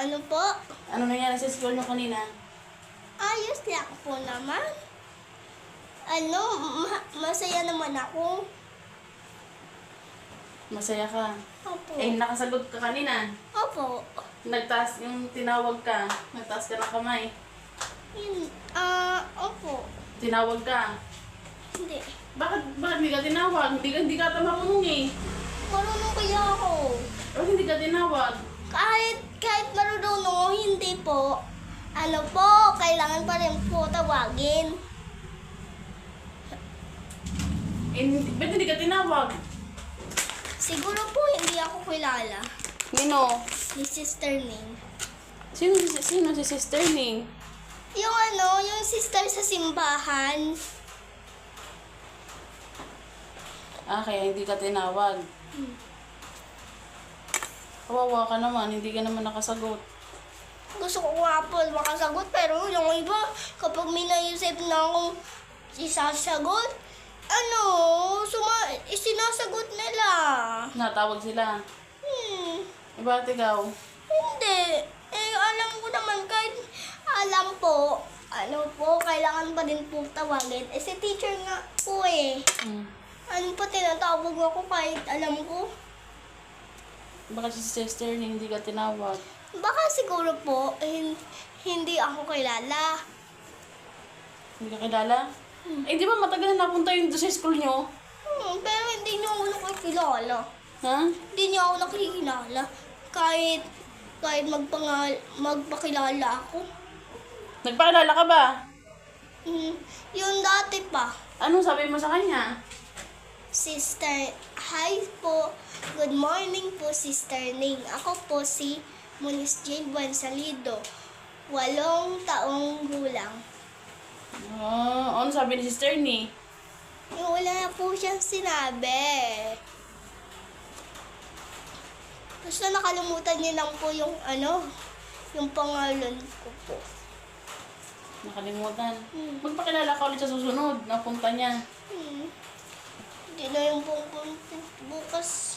Ano po? Ano nangyari sa school nyo kanina? Ayos lang po naman. Ano, masaya naman ako. Masaya ka. Opo. Eh, nakasagot ka kanina. Opo. Nagtaas yung tinawag ka. Nagtaas ka ng kamay. Opo. Tinawag ka. Hindi. Bakit hindi ka tinawag? Hindi ka marunong eh. Marunong kaya ako. Bakit hindi ka tinawag? Kahit marunong, hindi po. Ano po, kailangan pa rin po tawagin. Eh, ba't hindi ka tinawag? Siguro po hindi ako kilala Nino? ni Sister Ning. Sino si Sister Ning? Yung sister sa simbahan. Kaya hindi ka tinawag. Kawawa ka naman, hindi ka naman nakasagot. Gusto ko nga po makasagot, pero yung iba, kapag may naisip na akong isasagot, sinasagot nila. Natawag sila. Eh, bakit ikaw? Hindi. Alam ko naman, kahit alam po, kailangan pa din po tawagin. Si teacher nga po eh. Ano pa tinatawag ako kahit alam ko? Bakit si Sister Ning hindi ka tinawag? Baka siguro po, hindi ako kilala. Hindi ka kilala? Eh, di ba matagal na napunta yun doon sa school nyo? Pero hindi niyo ako nakikilala. Ha? Hindi niyo ako nakikilala. Kahit magpakilala ako. Nagpakilala ka ba? Yung dati pa. Anong sabi mo sa kanya? Sister, hi po. Good morning po, Sister Ning. Ako po si Munis Jane Buwan Salido. 8 taong gulang. Ano sabi ni Sister Ning? Yung wala na po siyang sinabi. Basta nakalimutan niya lang po yung yung pangalan ko po. Nakalimutan. Magpakilala ka ulit sa susunod. Napunta niya. Hindi na yung bukas.